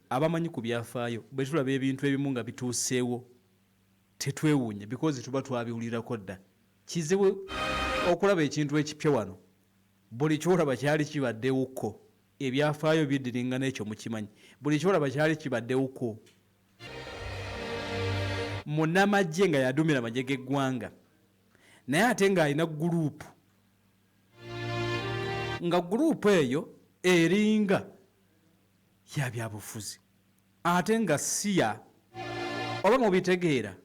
abamanyi ku byafaayo bwe tulaba ebintu ebimu nga bituuseewo tetwewuunya because tuba twabiwulirako dda. Kizibu okulaba ekintu ekipya wano. Buli kyolaba kyali kibaddewuko. Ebyafaayo biddiringana ekyo mukimanyi. Buli kyolaba kyali kibaddewuko. Munnamagye nga yadumira amagye g'eggwanga naye ate ng'alina guruupu nga guruupu eyo eringa ya byabufuzi ate nga siya oba mubitegeera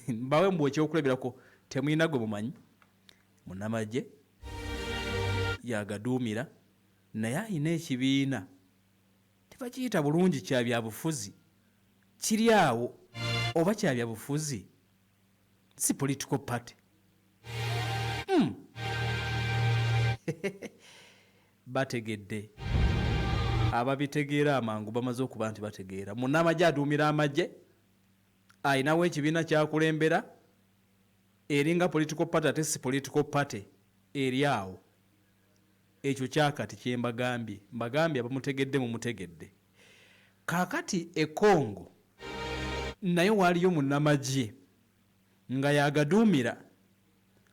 mbawe mbwe ekyokulabirako temulina gwe mumanyi. Munnamagye yagaduumira naye alina ekibiina tebakiyita bulungi kya byabufuzi kiri awo oba kya byabufuzi si political party. Bategedde ababitegeera amangu bamaze okuba nti bategeera. Munnamagye aduumira amagye ayinawo ekibiina kyakulembera eringa political party ate si political party eri awo. Ekyo kyakati kyembagambye abamutegedde mumutegedde. Kaakati e Congo naye waliyo munnamagye nga yagaduumira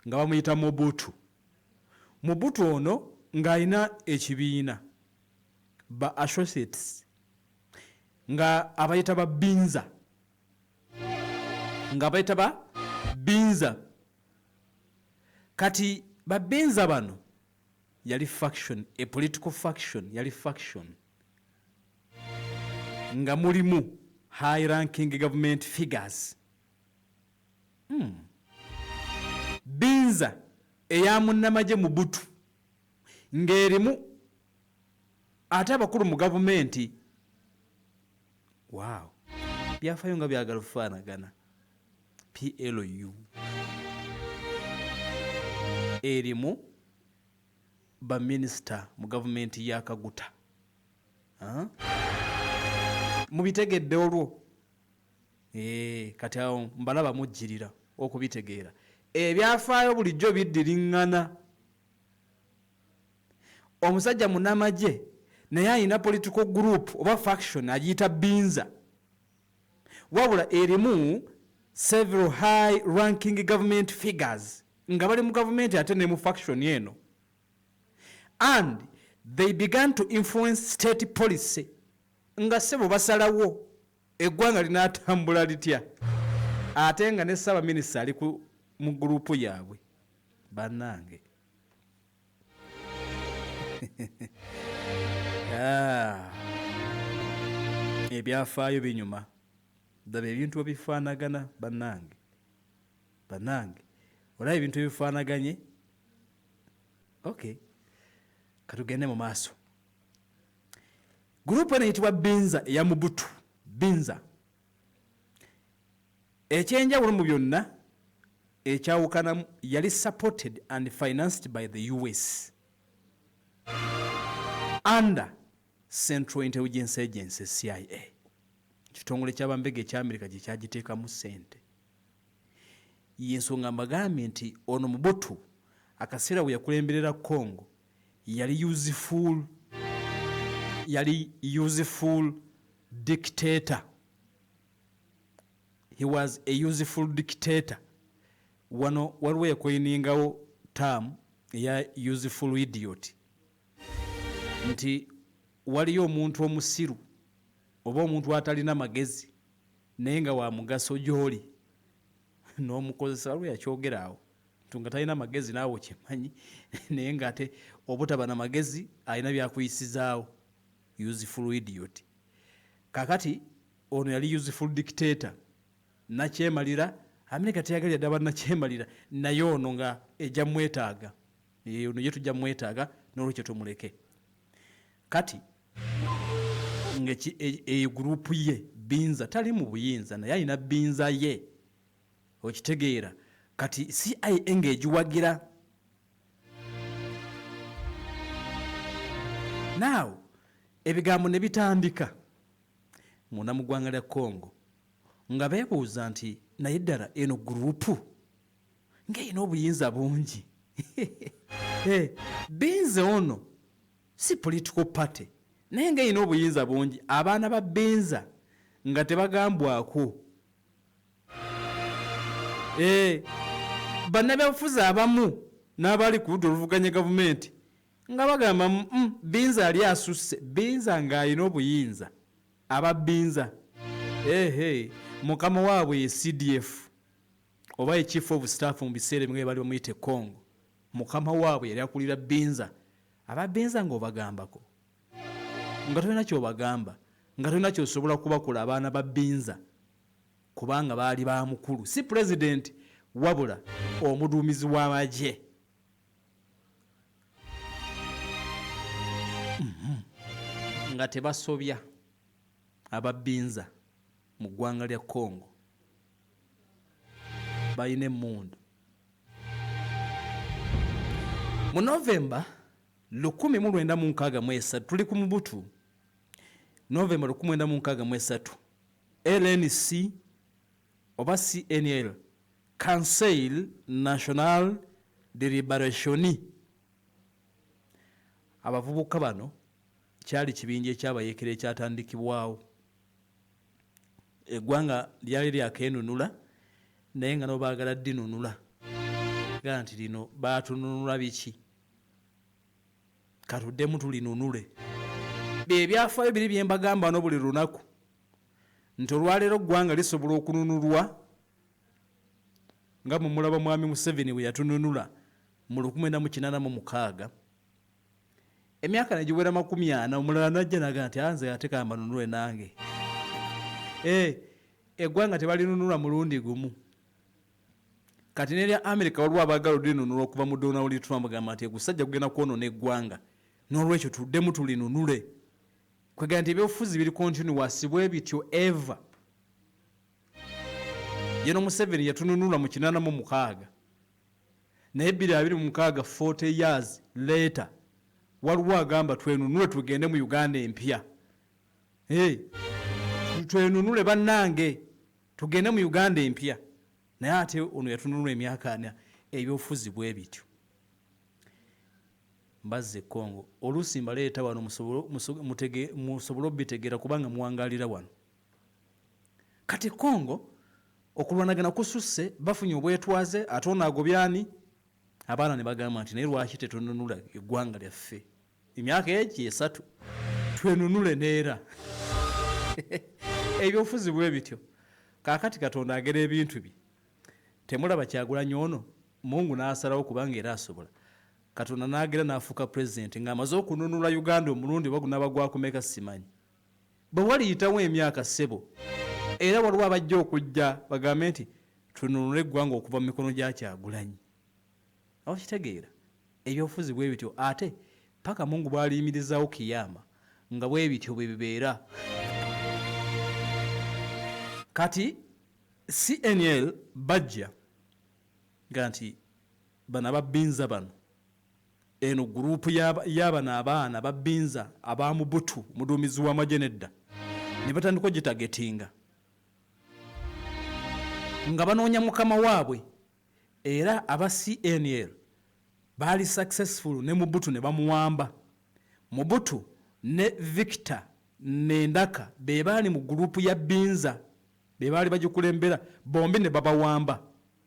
nga bamuyita Mobutu. Mobutu ono ng'alina ekibiina ba associates nga abayita ba Binza kati ba Binza bano yali faction, a political faction yali faction nga mulimu high ranking government figures. Binza eya munnamagye Mobutu ng'erimu ate abakulu mu gavumenti. Wow, byafaayo nga byagala kufaanagana. PLU erimu baminisita mu gavumenti ya Kaguta. Mubitegedde olwo? Kati awo mbalaba mujjirira okubitegeera. Ebyafaayo bulijjo biddiriŋŋana. Omusajja munnamagye naye alina political group oba faction agiyita Binza. Wabula erimu several high ranking government figures nga bali mu gavumenti ate ne mu faction eno. And they began to influence state policy. Nga sebo basalawo eggwanga linaatambula litya ate nga ne Ssaaba Minisita ali mu gurupu yaabwe. Bannange ebyafaayo binyuma ddala ebintu ebifaanagana. Bannange olaba ebintu ebifaanaganye. Okay, katugende mu maaso. Gurupu eno eyitibwa Binza eya Mobutu. Binza ekyenjawulo mu byonna ekyawukanamu yali supported and financed by the US under Central Intelligence Agency CIA. Kitongole ky'abambega eky'Amerika gye kyagiteekamu ssente. Y'ensonga mbagambye nti ono Mobutu akaseera we yakulemberera Congo yali useful dictator. He was a useful dictator. Wano waliwo yakoyiningawo term eya useful idiot. Nti waliyo omuntu omusiru oba omuntu atalina magezi naye nga wa mugaso gy'oli n'omukozesa. Waliwo yakyogera awo nga talina magezi naawe kimanyi naye ng'ate obutaba na magezi alina byakuyisizaawo. Useful idiot. Kakati ono yali useful dictator. Nakyemalira Amerika teyagalira ddala nakyemalira naye ono nga ejja mwetaaga. Ono ye tujja mwetaaga n'olwekyo tumuleke. Kati eyo gurupu ye Binza tali mu buyinza naye alina Binza ye. Okitegeera kati CIA ng'egiwagira. Now ebigambo ne bitandika munda mu ggwanga lya Congo nga beebuuza nti naye ddala eno gurupu ng'erina obuyinza bungi. Binza ono si political party naye ng'erina obuyinza bungi abaana ba Benza nga tebagambwako. Bannabyabufuzi abamu n'abali ku ludda oluvuganya gavumenti nga bagamba Benza ali asusse. Benza ng'alina obuyinza. Aba Benza mukama waabwe ye CDF oba ye chief of staff mu biseera bimwe bali bamuyite Congo. Mukama waabwe yali akulira Benza. Aba Benza ng'obagambako nga tolina ky'obagamba, nga tolina ky'osobola kubakola abaana ba Benza kubanga baali ba mukulu, si president wabula omuduumizi w'amagye. Nga tebasobya aba Benza mu ggwanga lya Congo balina emmundu. Mu Novemba 1963 tuli ku Mubutu. Novemba 1963 LNC oba CNL, Conseil National de Liberation, abavubuka bano kyali kibinja ekyabayekera ekyatandikibwawo. Eggwanga lyali lyakenunula naye nga nobaagala ddinunula gaa nti lino baatununula biki katuddemu tulinunule. Ebyafaayo biri bye mbagamba no buli lunaku nti olwaleero eggwanga lisobola okununulwa nga mumulaba mwami Museveni bwe yatununula mu 1986. Emyaka negiwera 40 omulala najja naga nti anze ate kamba nunule nange. Eggwanga tebalinunula mulundi gumu. Kati nerya America waliwo abaagala olinunula okuva mu Donald Trump gamba nti egusajja kugenda kwonoona eggwanga n'olwekyo tuddemu tulinunule. Kwegamba nti ebyobufuzi biri continuous bwe bityo ever. Yeno Museveni yatununula mu 86 naye 2026 40 years later waliwo agamba twenunule tugende mu Uganda empya. Twenunule bannange tugende mu Uganda empya. Naye ate ono yatununula emyaka ana ebyobufuzi bwe bityo. Mbazze Congo oluusi mbaleeta wano musobole obitegeera kubanga muwangalira wano. Kati Congo okulwanagana kususse bafunye obwetwaze ate ono agobyani abaana ne bagamba nti naye lwaki tetununula eggwanga lyaffe emyaka egi 3 twenunule neera. Ebyobufuzi bwe bityo. Kaakati Katonda agera ebintu bye. Temulaba Kyagulanyi ono Mungu n'asalawo kubanga era asobola. Katonda n'agera n'afuuka president ng'amaze okununula Uganda omulundi bagunaba gwakumeka simanyi. Bwe waliyitawo emyaka ssebo era waliwo abajja okujja bagambe nti tununule eggwanga okuva mu mikono gya Kyagulanyi. Aho kitegeera ebyobufuzi bwe bityo ate paka Mungu bw'aliyimirizaawo kiyama nga bwe bityo bwe bibeera. Kati CNL bajja nga nti bano aba Benza bano eno gurupu y'abano abaana ba Benza aba Mubutu muduumizi w'amagye nedda ne batandika ogitagetinga nga banoonya mukama waabwe era aba CNL baali successful ne Mubutu ne bamuwamba. Mubutu ne Victor Nendaka be baali mu gurupu ya Benza be baali bagikulembera bombi ne babawamba.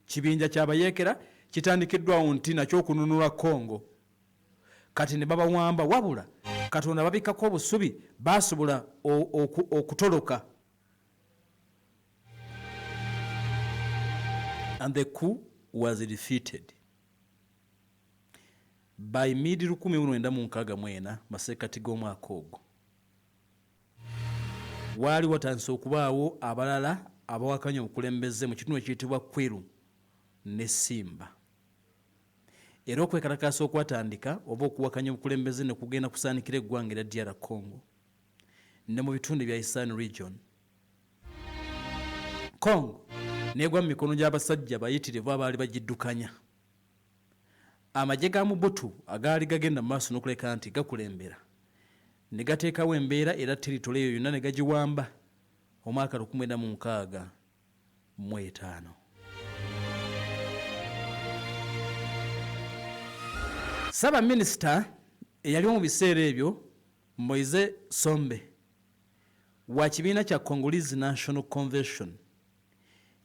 Kibinja kyabayeekera kitandikiddwawo nti nakyo okununula Congo. Kati ne babawamba wabula Katonda babikako obusubi basobola okutoloka. And the coup was defeated. By mid 1964 masekati g'omwaka ogwo waali watandise okubaawo abalala abawakanya obukulembeze mu kitundu ekiyitibwa Kwiru ne Simba. Era okwekalakaasa okwatandika oba okuwakanya obukulembeze ne kugenda kusaanikira eggwanga erya DR Congo ne mu bitundu bya Eastern Region. Congo negwa mu mikono gy'abasajja bayitirivu abaali bagiddukanya. Amagye ga Mubutu agaali gagenda mu maaso n'okuleka nti gakulembera ne gateekawo embeera era territory eyo yonna ne gagiwamba omwaka 1965. Saba Minisita eyali mu biseera ebyo Moise Sombe wa kibiina kya Congolese National Convention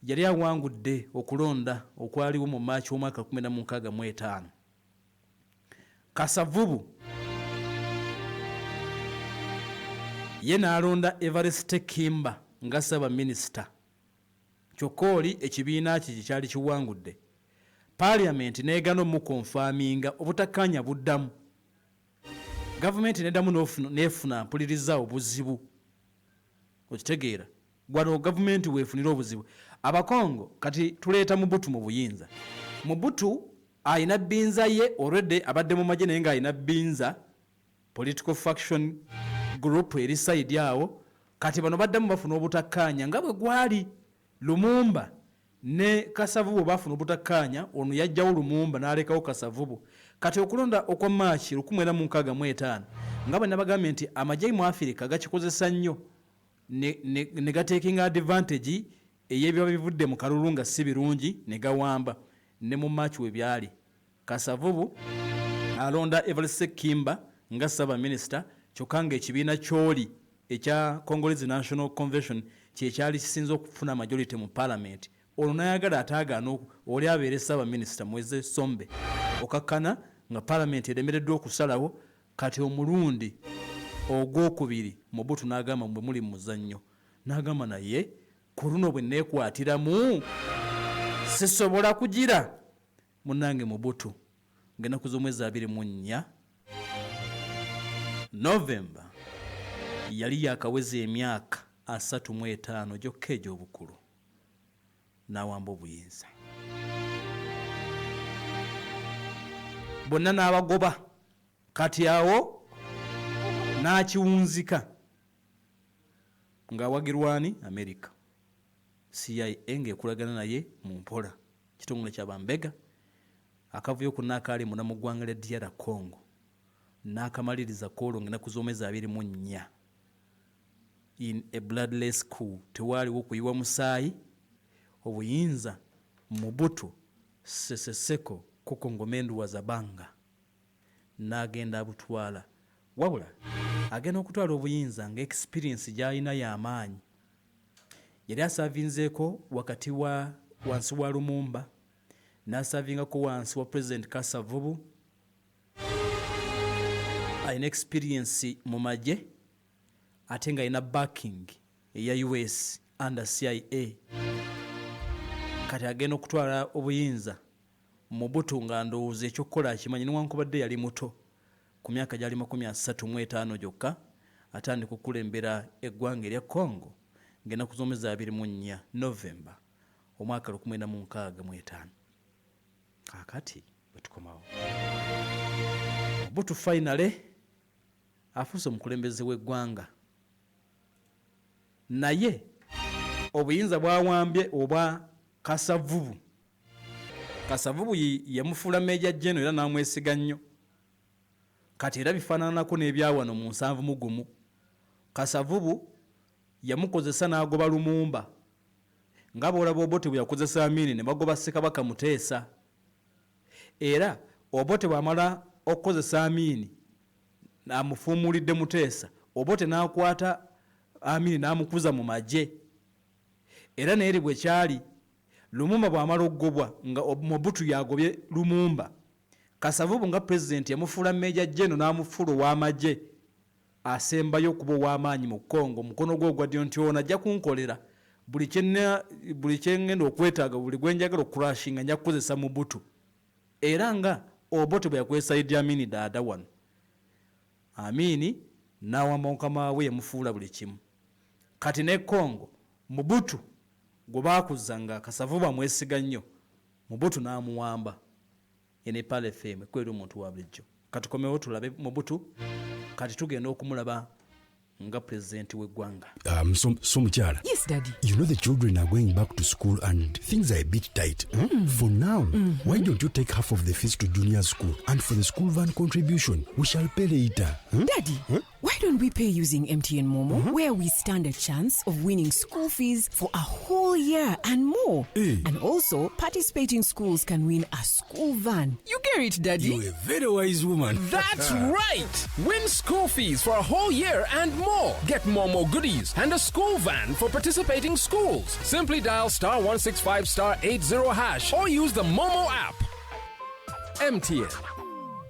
yali awangudde okulonda okwaliwo mu Maachi omwaka 2065. Kasavubu ye n'alonda Evariste Kimba nga Ssaabaminisita. Kyokka oli ekibiina kye kyali kiwangudde. Parliament n'egaana omukonfaminga obutakkaanya buddamu. Gavumenti n'eddamu n'efuna mpuliriza obuzibu. Okitegeera gwano gavumenti weefunira obuzibu. Abakongo kati tuleeta Mobutu mu buyinza. Mobutu ayina binza ye already abadde mu magye naye ng'ayina binza political faction group eri side awo. Kati bano baddamu bafuna obutakkaanya nga bwe gwali Lumumba ne Kasavubu bafuna obutakkaanya. Ono yajjawo Lumumba n'alekawo Kasavubu. Kati okulonda okwa Maachi 1965 nga bwe nabagambye nti amagye mu Africa gakikozesa nnyo ne gatekinga advantage ey'ebyo bivudde mu kalulu nga si birungi ne gawamba ne mu Maachi we byali. Kasavubu alonda Evariste Kimba nga Ssaabaminisita, kyokka ng'ekibiina ky'oli ekya Congolese National Convention kye kyali kisinze okufuna majority mu Parliament. Ono n'ayagala ataagaana oli abeere Ssaabaminisita Moise Sombe okakkana nga Parliament eremereddwa okusalawo. Kati omulundi ogwokubiri Mobutu n'agamba bwe muli mu muzannyo n'agamba naye ku luno bwe neekwatiramu sisobola kugira. Munnange Mobutu ng'ennaku z'omwezi 24 November yali yakaweza emyaka 35 gyokka egy'obukulu n'awamba obuyinza. Bonna n'abagoba. Kati awo n'akiwunzika ng'awagirwani America. CIA ng'ekulagana naye mu mpola. Kitongole ky'Abambega akavuyo konna akaali muna mu ggwanga lya DR Congo n'akamaliriza kwolonga ennaku z'omwezi 24 in a bloodless coup. Tewaaliwo kuyiwa musaayi. Obuyinza Mobutu Sese Seko Kukongomendu wa Zabanga n'agenda abutwala. Wabula agenda okutwala obuyinza nga experience gy'alina y'amaanyi. Yali asavinzeeko wakati wansi wa Lumumba n'asavingako wansi wa President Kasavubu. Alina experience mu magye ate nga alina backing eya US under CIA. Kati agenda okutwala obuyinza Mobutu nga ndowooza ekyokukola akimanyi newankubadde yali muto ku myaka gyali 35 gyokka atandika okukulembera eggwanga erya Congo ng'ennaku z'omwezi 24 November omwaka 1965. Kakati bwe tukomawo Mobutu finally afuuse omukulembeze w'eggwanga. Naye obuyinza bwawambye obwa Kasavubu. Kasavubu yamufuula Major General era n'amwesiga nnyo. Kati era bifaananako n'ebyawano mu 71. Kasavubu yamukozesa n'agoba Lumumba nga bw'olaba Obote bwe yakozesa Amini ne bagoba Ssekabaka Muteesa. Era Obote bw'amala okukozesa Amini n'amufuumulidde Muteesa, Obote n'akwata Amini n'amukuza mu magye. Era naye bwe kyali Lumumba bw'amala okugobwa nga Mobutu yagobye Lumumba, Kasavubu nga president yamufuula Major General n'amufuula ow'amagye asembayo okuba ow'amaanyi mu Congo. Mukono gwe ogwa ddyo nti ono ajja kunkolera buli kye ngenda okwetaaga, buli gwe njagala okurashinga nja kukozesa Mobutu. Era nga Obote bwe yakozesa Idi Amini dada wano, Amini n'awamba mukama we yamufuula buli kimu. Kati ne Congo Mobutu gwe baakuza nga Kasavubu amwesiga nnyo, Mobutu n'amuwamba. Ene Pale FM kweri omuntu wa bulijjo. Kati komewo tulabe Mobutu kati tugenda okumulaba nga president w'eggwanga. So mukyala. Yes, Daddy. You know the children are going back to school and things are a bit tight. For now, why don't you take half of the fees to junior school, and for the school van contribution, we shall pay later. Daddy, why don't we pay using MTN Momo, where we stand a chance of winning school fees for a whole whole year and more. Hey. And also, participating schools can win a school van. You get it, Daddy? You're a very wise woman. That's right! Win school fees for a whole year and more. Get Momo goodies and a school van for participating schools. Simply dial *165 *80# or use the Momo app.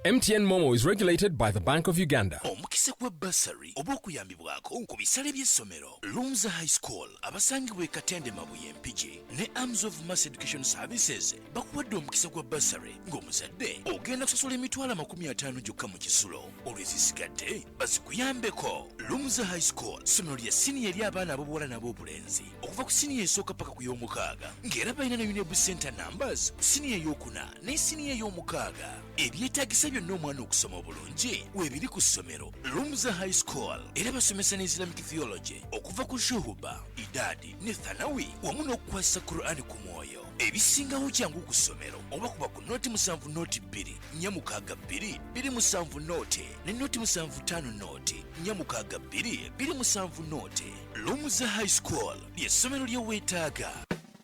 MTN Momo is regulated by the Bank of Uganda. Omukise kwa basari oba okuyambibwako ku bisale by'essomero Lumza High School abasangibwa e Katende Mabuye Mpigi ne Arms of Mass Education Services bakuwadde omukise gwa basari ng'omuzadde ogenda kusasula emitwalo 50 gyokka mu kisulo olw'ezisigadde bazikuyambeko. Lumza High School ssomero lya siniya eri abaana ab'obuwala n'ab'obulenzi okuva ku siniya esooka paka ku y'omukaaga ng'era balina ne Unable Center Numbers siniya ey'okuna ne siniya ey'omukaaga. Ebyetaagisa byonna omwana okusoma obulungi weebiri ku ssomero Lumza High School era basomesa ne Islamic Theology okuva ku Shuhuba, Idadi ne Thanawi wamu n'okukwasa Qur'ani ku mwoyo. Ebisingawo kyangu ku ssomero oba kuba ku noti 7 noti 2 nyamukaaga 2 2 noti ne noti 5 noti nyamukaaga 2 2 noti. Lumza High School ly'essomero lye weetaaga.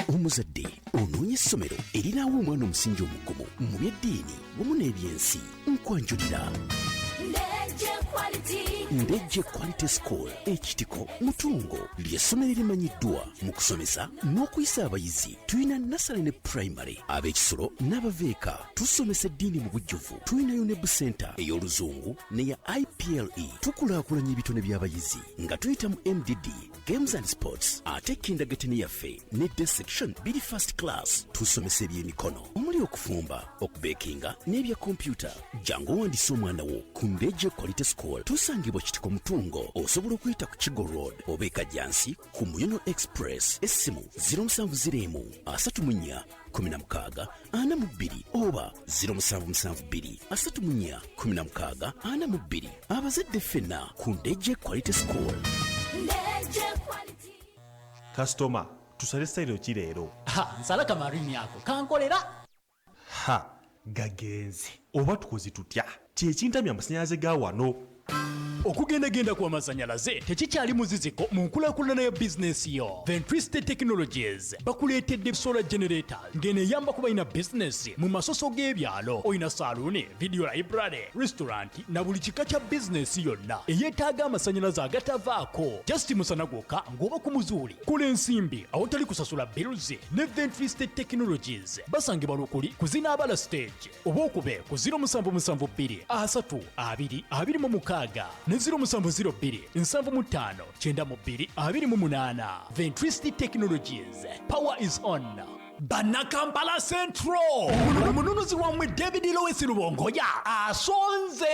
Omuzadde onoonya essomero eriraawo omwana omusingi omugumu mu byeddiini wamu n'ebyensi nkwanjulira Ndejje Quality School ekitiko Mutungo ly'essomero erimanyiddwa mu kusomesa n'okuyisa abayizi. Tuyina nursery ne primary ab'ekisulo n'abaveeka. Tusomesa eddiini mu bujjuvu. Tuyina Unable Center ey'oluzungu neya IPLE. Tukulaakulanya ebitone by'abayizi nga tuyita mu MDD Games and Sports ate kindergarten yaffe ne day section biri first class. Tusomesa ebyemikono omuli okufumba, okubekinga n'ebya computer. Jangu wandise omwana wo ku Ndejje Quality School. Tusangibwa kitiko Mutungo. Osobola okuyita ku Kigo Road oba e Kajjansi ku Muyono Express. Essimu 0701 34 16 42 oba 0772 34 16 42. Abazadde ffenna ku Ndejje Quality School. Customer, tusale style ki leero? Nsala kamarini ako kankolera. Gagenze oba tukoze tutya kyekintamya amasannyalaze ga wano. Okugendagenda kw'amasannyalaze tekikyali muziziko mu nkulaakulana ya bizinesi yo. Ventriste Technologies bakuleetedde solar generators ng'eno eyamba ku balina bizinesi mu masoso g'ebyalo. Oyina saluuni, video library, restaurant na buli kika kya bizinesi yonna eyeetaaga amasannyalaze agatavaako. Just musana gwokka ng'oba ku muzuuli. Kola ensimbi awatali kusasula bills ne Ventriste Technologies. Basangibwa Lukuli ku Zinaabala stage oba okube ku 0772 3 2 26 ne 0702 75 92 28. Ventriste Technologies. Power is on. Banakampala Central. Omununuzi wammwe David Lewis Lubongoya asonze.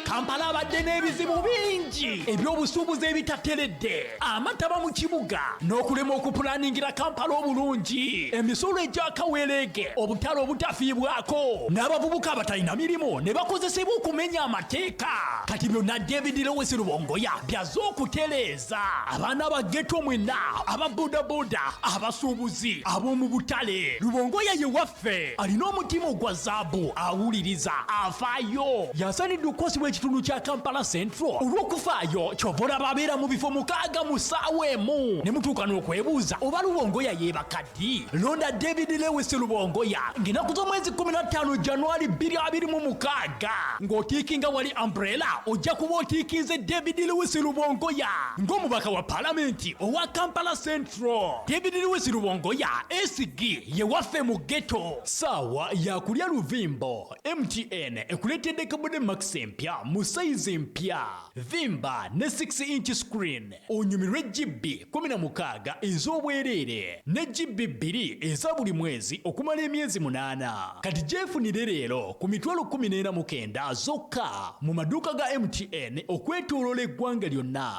Kampala abadde n'ebizibu bingi ebyobusuubuzi ebitateredde, amataba mu kibuga n'okulema okupulaningira Kampala obulungi, emisolo egy'akaweerege, obutale obutafiibwako n'abavubuka abatalina mirimu ne bakozesebwa okumenya amateeka. Kati byonna David Lewis Lubongoya byaze okutereeza. Abaana ba ghetto mwenna, aba bodaboda, abasuubuzi, ab'omu butale, Lubongoya ye waffe alina omutima ogwa zaabu, awuliriza, afaayo. Yasanidde okukosibwa ekitundu kya Kampala Central olw'okufaayo kyova olaba abeera mu bifo 6 mu ssaawa emu. Ne mutuuka n'okwebuuza oba Lubongoya yeebaka ddi? Londa David Lewis Lubongoya ng'ennaku z'omwezi 15 January 2026 ng'otiikinga wali umbrella ojja kuba otiikinze David Lewis Lubongoya ng'omubaka wa palamenti owa Kampala Central. David Lewis Lubongoya SG ye waffe mu ghetto. Saawa yakulya luvimbo. MTN ekuleetedde kabode max empya mu size mpya. Vimba ne 6-inch screen. Onyumirwe GB 16 ez'obwereere ne GB 2 eza buli mwezi okumala emyezi 8. Kati gyefunire leero ku mitwalo 19 zokka mu maduuka ga MTN okwetooloola eggwanga lyonna.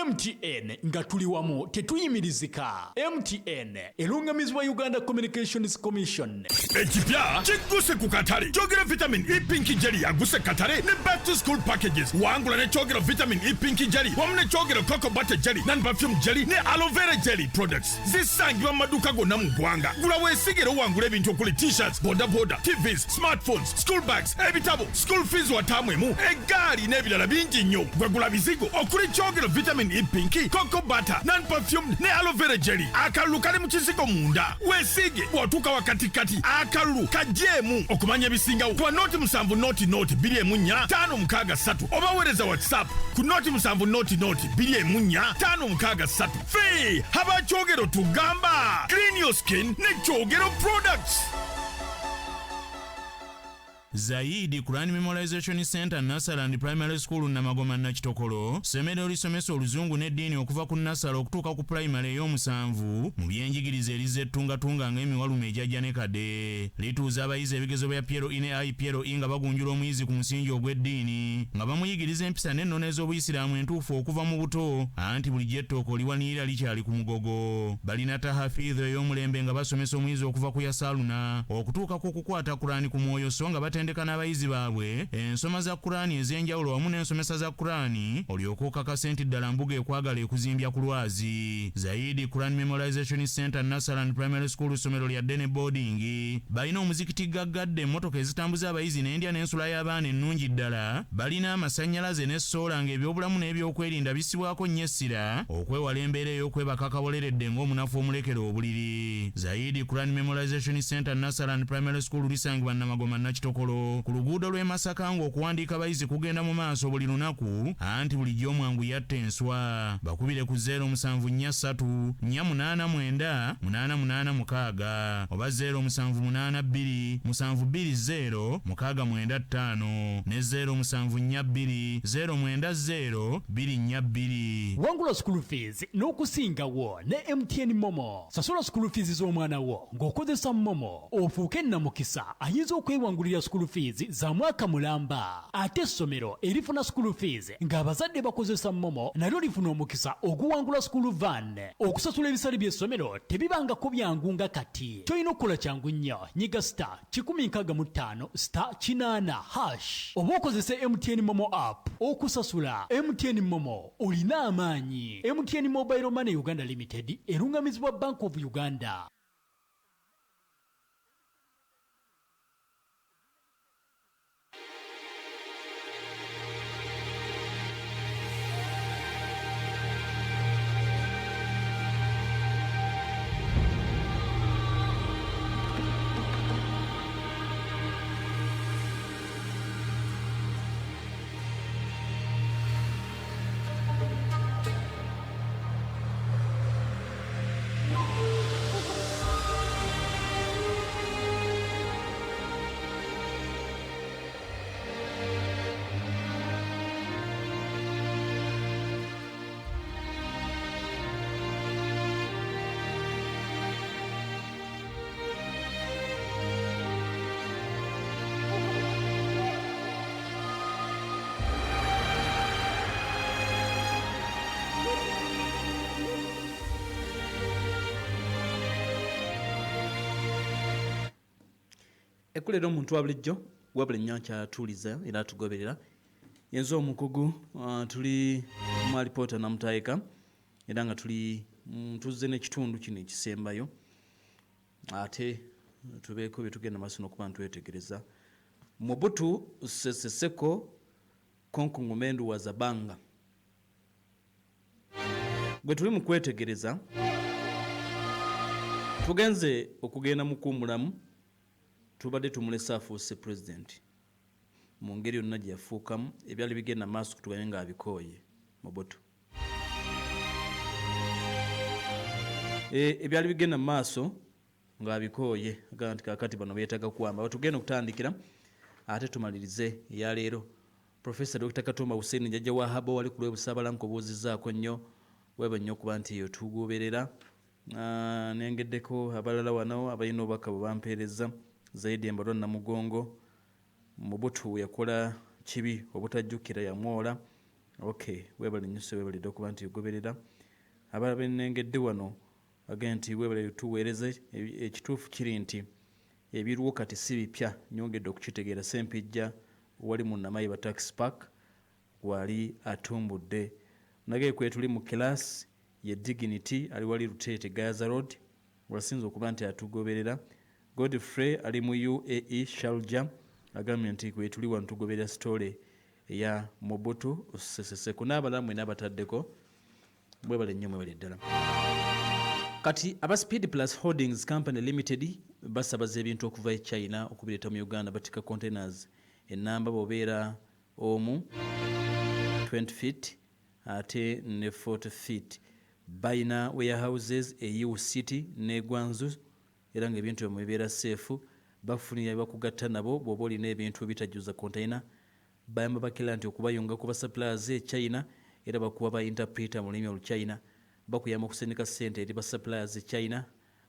MTN nga tuli wamu tetuyimirizika. MTN erungamizibwa Uganda Communications Commission. Ekipya kigguse ku katale. Jogera vitamin E Pink Jelly yaguse katale ne back to school packages wangula ne kyogero vitamin E pinky jelly wamu ne kyogero cocoa butter jelly nan perfume jelly ne aloe vera jelly products zisangibwa mu maduuka gonna mu ggwanga gula weesigere wangula ebintu okuli t-shirts bodaboda tvs smartphones school bags ebitabo school fees watamwemu eggaali n'ebirala bingi nnyo gwegula bizigo okuli kyogero vitamin E pinky cocoa butter nan perfume ne aloe vera jelly akalulu kali mu kizigo munda weesige bw'otuuka wakatikati akalulu kajeemu okumanya ebisingawo tuwa noti 7 noti 2 563 oba weereza whatsapp ku noti 7 noti 2 563 fee haba kyogero tugamba clean your skin ne kyogero products. Zaidi Kurani Memorization Center Nasara and Primary School Namagoma Nakitokolo semero lisomesa oluzungu n'eddiini okuva ku Nasara okutuuka ku primary ey'omusanvu mu byenjigiriza erize tunga ng'emiwalume ejjajja ne kade lituuza abayizi ebigezo bya Piero ine Piero nga bagunjula omuyizi ku musingi ogw'eddiini nga bamuyigiriza empisa n'ennono ez'obuyisiraamu entuufu okuva mu buto anti bulijjo ettooka oliwanirira likyali ku mugogo balina tahafidho ey'omulembe nga basomesa omuyizi okuva ku Yasaluna okutuuka ku kukwata Kurani ku mwoyo so nga batendeka n'abayizi baabwe ensoma za Kurani ez'enjawulo wamu n'ensomesa za Kurani olyoka okakasa nti ddala mbuga ekwagala ekuzimbya ku lwazi. Zaidi Quran Memorization Center Nasara and Primary School somero lya Dene Boarding balina omuzikiti gaggadde emmotoka ezitambuza abayizi n'endya n'ensula y'abaana ennungi ddala balina amasannyalaze n'essola ng'ebyobulamu n'ebyokwerinda bisibwako nnyo essira okwewala embeera ey'okwebaka akaboleredde ng'omunafu omulekera obuliri. Zaidi Quran Memorization Center Nasara and Primary School lisangibwa Namagoma Nakitokolo ku luguudo lw'e Masaka ng'okuwandiika abayizi kugenda mu maaso buli lunaku anti bulijjo omwangu yatta enswa bakubire ku 0743 489 886 oba 0782 720 695 ne 0742 090 242. Wangula school fees n'okusingawo ne MTN Momo. Sasula school fees z'omwana wo ng'okozesa Momo ofuuke nnamukisa ayinza okwewangulira school fees za mwaka mulamba. Ate essomero erifuna school fees ng'abazadde bakozesa Momo nalyo lifuna omukisa oguwangula school van. Okusasula ebisale by'essomero tebibangako byangu nga kati. Toyina okukola kyangu nnyo nyiga *165 *8# oba okozese MTN Momo app okusasula. MTN Momo olina amaanyi. MTN Mobile Money Uganda Limited erungamizibwa Bank of Uganda. Ekulera omuntu wa bulijjo wabula nnyo akyatuuliza era atugoberera yenza omukugu tuli mu alipoota namutayika era nga tuli tuzze n'ekitundu kino ekisembayo ate tubeeko bye tugenda maaso n'okuba ntwetegereza. Mobutu Sese Seko Konkungumendu wa Zabanga bwe tuli mu kwetegereza tugenze okugenda mu kuumulamu tubadde tumulesa afuuse president mu ngeri yonna gye yafuukamu ebyali bigenda maaso kutuganye ng'abikooye Mobutu. Ebyali bigenda maaso ng'abikooye agamba nti kaakati bano beetaaga kuwamba batugenda okutandikira ate tumalirize eya leero. Professor Dr. Katumba Hussein Njajja Wahabo wali ku lw'ebusaabalanko obuuzizzaako nnyo weba nnyo okuba nti eyo tugoberera nengeddeko abalala wano abalina obubaka bwe bampeereza Zaidi Embalo Namugongo. Mobutu yakola kibi obutajjukira yamwola. Okay, webale nnyo webalidde okuba nti ogoberera abalala benengedde wano agenti webale tuweereze ekituufu kiri nti ebiruwo kati si bipya nyongedde okukitegeera Sempijja wali mu Namayiba Tax Park wali atumbudde. Nage kwe tuli mu class ye Dignity ali wali Rutete Gaza Road wasinze okuba nti atugoberera. Godfrey ali mu UAE Sharjah agambye nti kwe tuli wano tugoberera story ya Mobutu Sese Seko n'abalamu n'abataddeko bwe bale nnyo mwebale ddala. Kati aba Speed Plus Holdings Company Limited basabaza ebintu okuva e China okubireeta mu Uganda batika containers enamba bobeera omu 20 feet ate ne 40 feet. Bayina warehouses EU City ne Gwanzu era ng'ebintu byo bibeera safe. Bafunira bakugatta nabo bw'oba olina ebintu bitajjuza container. Bayamba bakira nti okubayunga ku basuppliers e China era bakuwa ba interpreter mu lulimi oluchina. Bakuyamba okusendeka ssente eri basuppliers e China.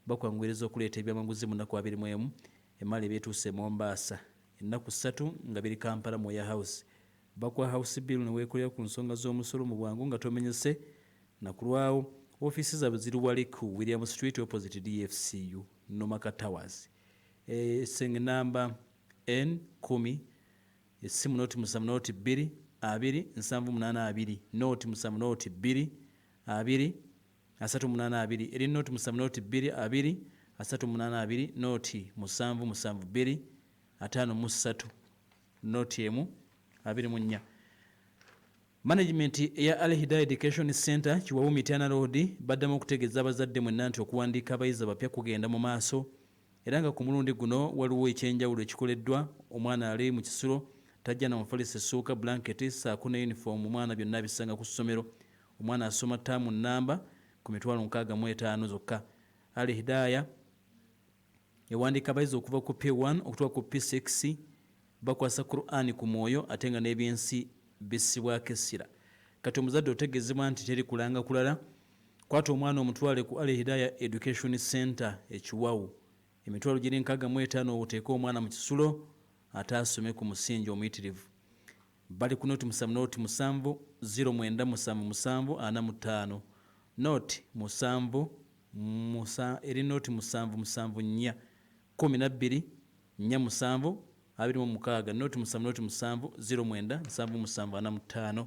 Bakwanguyiriza okuleeta ebyamaguzi mu nnaku 21 emali beetuuse Mombasa ennaku 3 nga biri Kampala mu warehouse. Bakwa house bill ne weekolera ku nsonga z'omusolo mu bwangu nga tomenyese nakulwawo. Offices zaabwe ziri wali ku William Street opposite DFCU Nomaka Towers. Senge namba N10 esimu noti musamu noti 2 782 noti musamu noti 2 382 eri noti musamu noti 2 382 noti musanvu musanvu 2 5 noti emu 24. Management ya Al Hidayah Education Center Chiwawu Mityana Road baddamu okutegeeza abazadde mwenna nti okuwandiika abayizi abapya kugenda mu maaso era nga ku mulundi guno waliwo ekyenjawulo ekikoleddwa. Omwana ali mu kisulo tajja na mufalisi essuuka blanketi saako ne uniform omwana byonna bisanga ku ssomero. Omwana asoma ttaamu nnamba ku mitwalo 65 zokka. Al Hidayah ewandiika abayizi okuva ku P1 okutuuka ku P6 bakwasa Qur'ani ku mwoyo ate nga n'ebyensi bisibwako essira. Kati omuzadde otegeezebwa nti teri kulanga kulala. Kwata omwana omutwale ku Al Hidayah Education Center ekiwawu emitwalo giri 65 oteeka omwana mu kisulo ate asome ku musingi omuyitirivu. Bali ku noti musamu noti musanvu 097745 noti musanvu eri noti musanvu musanvu 4 12 4 26 noti musamu noti musanvu 097745.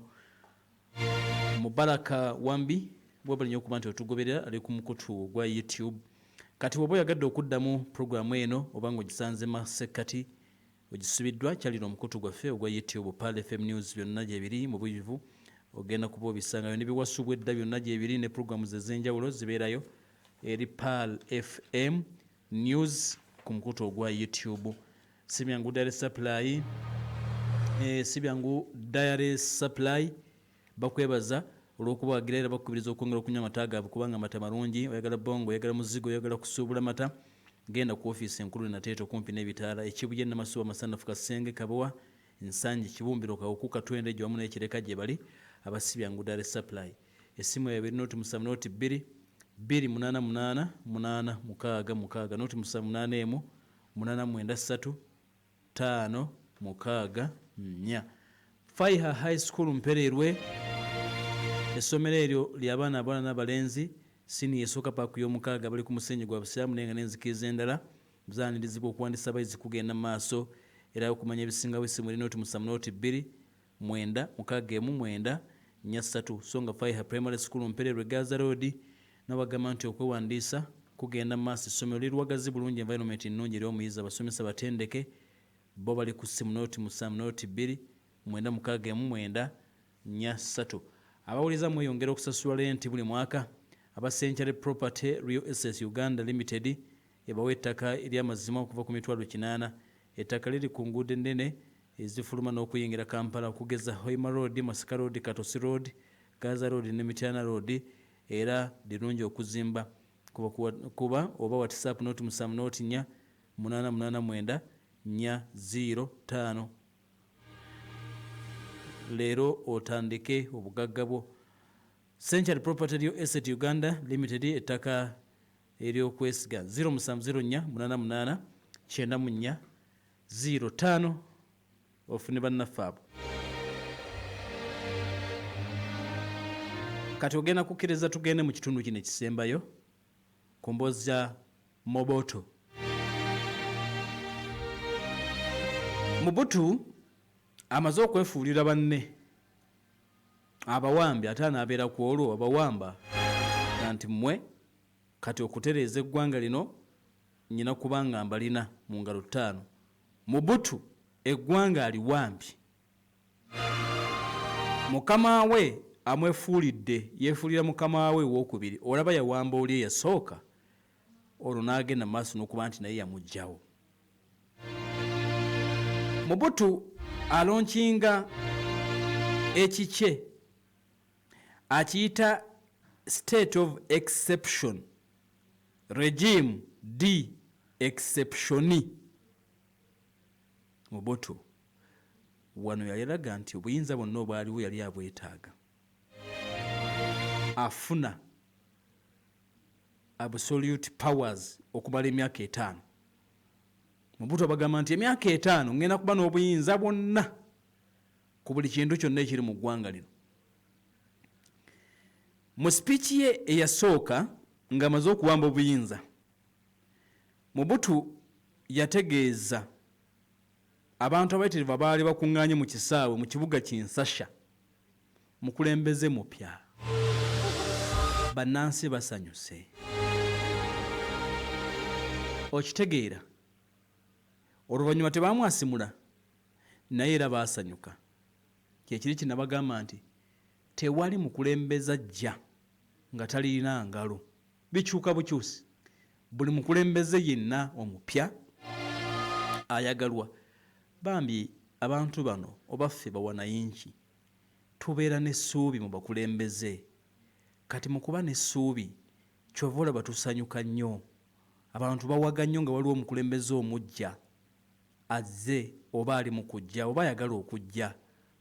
Mubaraka Wambi bw'obali nnyo okuba nti otugoberera ali ku mukutu gwa YouTube. Kati bw'oba oyagadde okuddamu programu eno oba ng'ogisanze masekati ogisubiddwa kyalira omukutu gwaffe ogwa YouTube Pal FM News byonna gye biri mu buyivu ogenda kuba obisangayo ne biwasubwa edda byonna gye biri ne programu ez'enjawulo zibeerayo eri Pal FM News ku mukutu ogwa YouTube. Sibyangu Diary Supply Sibyangu Diary Supply bakwebaza olw'okuba wagira era bakubiriza okwongera okunywa amata gaabwe kubanga amata malungi. Oyagala bongo, oyagala muzigo, oyagala kusuubula mata genda ku ofiisi enkulu nateeto kumpi n'ebitaala Ekibuye Namasuba Masanafu Kasenge Kabowa Nsanji Kibumbiro Kawukuka Twende gye wamu n'Ekireka gye bali abasibyangu Diary Supply. Essimu yaabwe noti musamu noti 2 288 866 noti musamu 81 893 5 6 4. Faiha High School Mpererwe essomero eryo ly'abaana abaana n'abalenzi sini esooka paaku y'omukaaga bali ku musenyi gwa busiraamu naye nga n'enzikiriza endala buzaanirizibwa okuwandiisa abayizi kugenda mu maaso era okumanya ebisingawo essimu eri noti musamu noti 2 9 6 3 so nga Faiha Primary School Mpererwe Gaza Road n'abagamba nti okwewandiisa kugenda mu maaso essomero liruwagazi bulungi environment nnungi eri omuyizi abasomesa batendeke bo bali ku ssimu noti musamu noti 2 9 6 3. Abawuliza mweyongera okusasula lenti buli mwaka. Aba Century Property Real Estate Uganda Limited ebawa ettaka ery'amazima okuva ku mitwalo 8. Ettaka liri ku nguudo ennene ezifuluma n'okuyingira Kampala okugeza Hoima Road, Masaka Road, Katosi Road, Gaza Road ne Mityana Road era lirungi okuzimba kuba oba WhatsApp noti musamu noti 4 889 405 leero otandike obugagga bwo. Century Property Real Estate Uganda Limited ettaka eryokwesiga 0704 88 94 05 ofune bannaffe abo. Kati ogenda kukkiriza tugende mu kitundu kino ekisembayo ku mboozi ya Mobutu. Mobutu amaze okwefuulira banne abawambi ate anabeera ku olwo abawamba nti mmwe kati okutereeza eggwanga lino nyina kubanga mbalina mu ngalo 5 Mobutu eggwanga aliwambi mukama we amwefuulidde yeefuulira mukama we owokubiri olaba yawamba oli eyasooka olwo n'agenda maaso n'okuba nti naye yamugjawo Mobutu alonkinga ekikye akiyita state of exception regime d exceptioni Mobutu wano yalaga nti obuyinza bwonna obwaliwo yali abwetaaga afuna absolute powers okumala emyaka 5 Mobutu abagamba nti emyaka 5 ngenda kuba n'obuyinza bwonna ku buli kintu kyonna ekiri mu ggwanga lino mu speech ye eyasooka ng'amaze okuwamba obuyinza Mobutu yategeeza abantu abayitirivu abaali bakuŋŋaanye mu kisaawe mu kibuga Kinsasha mukulembeze mupya bannansi basanyuse okitegeera oluvannyuma tebamwasimula naye era baasanyuka kyekiri kinabagamba nti tewali mukulembeza ajja nga talina ngalo bikyuka bukyusi buli mukulembeze yenna omupya ayagalwa bambi abantu bano obaffe bawanayinki tubeera n'essuubi mu bakulembeze kati mu kuba n'essuubi kyova olaba tusanyuka nnyo abantu bawaga nnyo nga waliwo omukulembeze omujja azze oba ali mu kujja oba ayagala okujja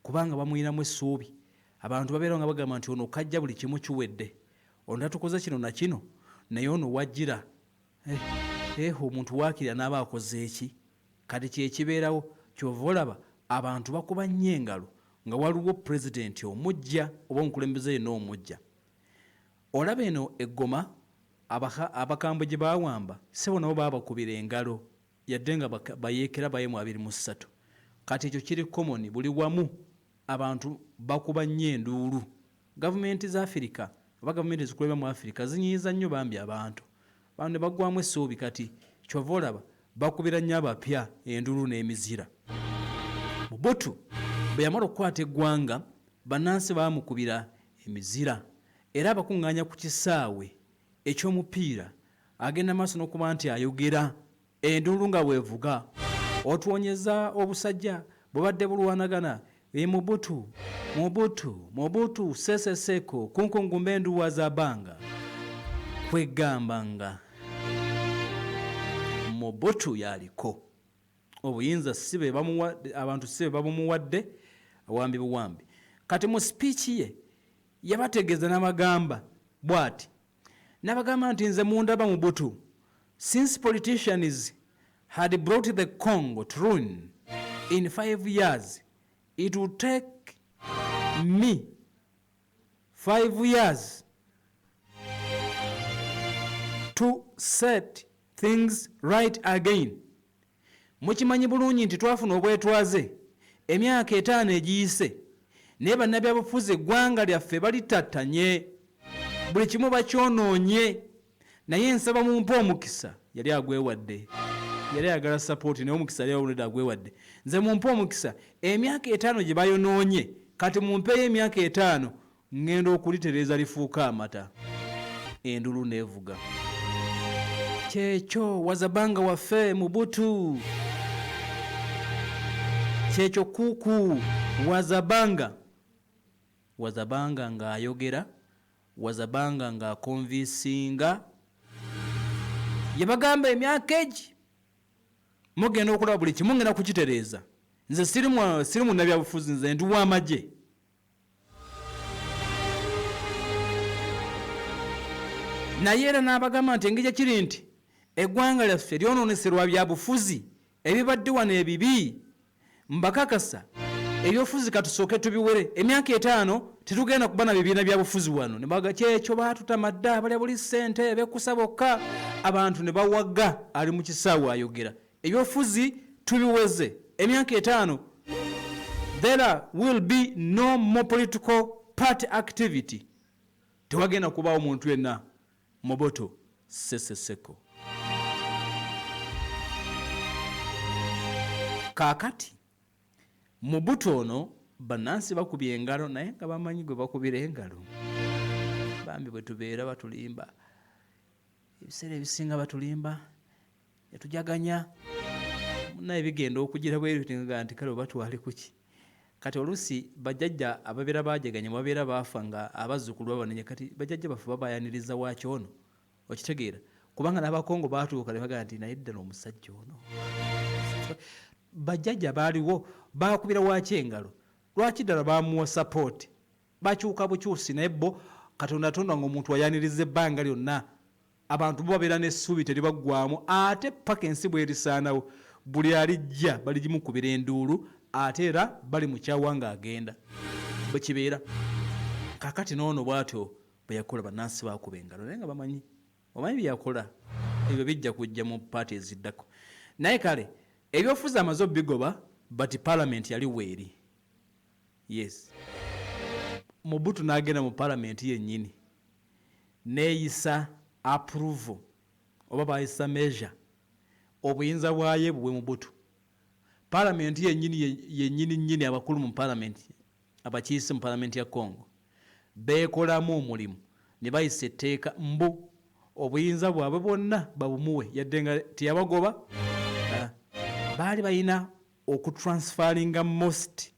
kubanga bamuyinamu essuubi abantu babeera nga bagamba nti ono kajja buli kimu kiwedde ono tatukoze kino na kino naye ono wajjira omuntu waakirira n'aba akoze eki kati kyekibeerawo kyova olaba abantu bakuba nnyo engalo nga waliwo pulezidenti omujja oba omukulembeze yenna omujja olaba eno eggoma abakambwe gye baawamba sebo nabo baba bakubira engalo yadde nga bayeekera bayemu 23 kati ekyo kiri common buli wamu abantu bakuba nnyo enduulu gavumenti za Afirika oba gavumenti ezikulembera mu Afirika zinyiiza nnyo bambi abantu ne baggwamu essuubi kati kyova olaba bakubira nnyo abapya enduulu n'emizira Mobutu bwe yamala okukwata eggwanga bannansi baamukubira emizira era abakuŋŋaanya ku kisaawe eky'omupiira agenda maaso n'okuba nti ayogera enduulu nga bwevuga otwonyeza obusajja bwebadde bulwanagana Mobutu seseseko kunkungumba enduwa za banga kwegamba nga Mobutu yaliko obuyinza sibe abantu sibe babumuwadde awambi buwambi kati mu speech ye yabategeeza n'abagamba bw'ati n'abagamba nti nze mundaba Mobutu since politicians had brought the Congo to ruin in 5 years it would take me 5 years to set things right again mukimanyi bulungi nti twafuna obwetwaze emyaka 5 egiyise naye bannabyabufuzi eggwanga lyaffe balitattanye buli kimu bakyonoonye naye nsaba mumpe omukisa yali agwewadde yali ayagala sapooti naye omukisa yali awulidde agwewadde nze mumpe omukisa emyaka 5 gye bayonoonye kati mumpeeyo emyaka 5 ngenda okulitereeza lifuuka amata endulu neevuga kyekyo wazabanga waffe Mobutu kyekyo kuku wazabanga ng'ayogera wazabanga ng'akonvisinga yebagamba emyaka egi mugenda okulaba buli kimu ngenda kukitereeza nze siri munnabyabufuzi nze ndi w'amagye naye era n'abagamba nti engeri kiri nti eggwanga lyaffe lyonooneserwa byabufuzi ebibadde wano ebibi mbakakasa ebyobufuzi katusooke tubiwere emyaka 5 tetugenda kuba na bibiina byabufuzi wano ne baga kyekyo baatutamadde abalya buli ssente bekusa bokka abantu ne bawaga ali mu kisaawe ayogera ebyobufuzi tubiweze emyaka 5 there will be no more political party activity tewagenda kubaawo muntu yenna Moboto Sese Seko. Kaakati Mobutu ono bannansi bakubye engalo naye nga bamanyi gwe bakubira engalo. Bambi bwe tubeera batulimba, ebiseera ebisinga batulimba yatujaganya naye bigenda okugira bwerutinga nti kale batwale kuki. Kati oluusi bajjajja ababeera baajaganya babeera baafa nga abazzukulu babanenye, kati bajjajja bafe babayaniriza waaki ono, okitegeera kubanga n'abakongo baatuuka ne bagamba nti naye ddala omusajja ono. Bajjajja baaliwo baakubira waaki engalo, lwaki ddala baamuwa support, bakyuka bukyusi naye bo Katonda ng'omuntu ayaniriza ebbanga lyonna abantu bo babeera n'essuubi teribaggwamu, ate paka ensi bwerisaanawo buli alijja baligimukubira enduulu ate era bali mu kyawa ng'agenda bwe kibeera. Kaakati n'ono bw'atyo bwe yakola bannansi baakuba engalo naye nga bamanyi bye yakola ebyo bijja kujja mu paati eziddako. Naye kale ebyofuzi amaze bigoba but parliament yali weeri. Yes, Mobutu n'agenda mu parliament yennyini neeyisa approval oba baayisa measure obuyinza bwaye bwe Mobutu. Parliament yennyini abakulu mu parliament abakiise mu parliament ya Congo beekolamu omulimu ne bayisa etteeka mbu obuyinza bwabwe bwonna babumuwe yadde nga teyabagoba. Baali balina okutransferringa most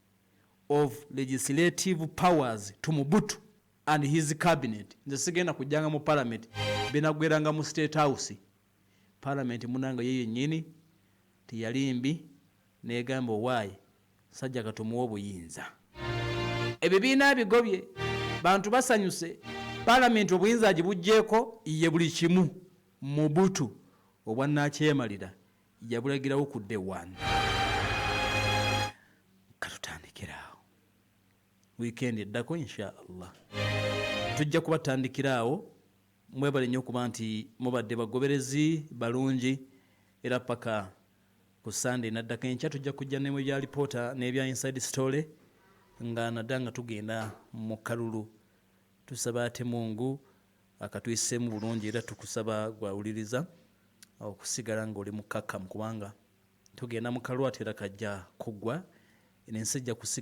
of legislative powers to Mobutu and his cabinet. Nze sigenda kujjanga mu parliament benagweranga mu state house. Parliament munanga ye yennyini teyalimbi negamba owaaye sajja katumuwa obuyinza. Ebibiina bigobye bantu basanyuse, parliament obuyinza agibugjeeko ye buli kimu. Mobutu obwannakyemalira yabulagirawo ku day one. Katutandikiraawo weekend eddako inshallah tujja kubatandikiraawo. Mwebale nnyo okuba nti mubadde bagoberezi balungi era paka ku Sunday naddako enkya tujja kujja ne mu bya reporter n'ebya inside story nga nadda nga tugenda mu kalulu. Tusaba ate Mungu akatuyisemu bulungi era tukusaba gwawuliriza okusigala ng'oli mukakkamu kubanga tugenda mu kalulu ate era kajja kuggwa n'ensi ejja kusigala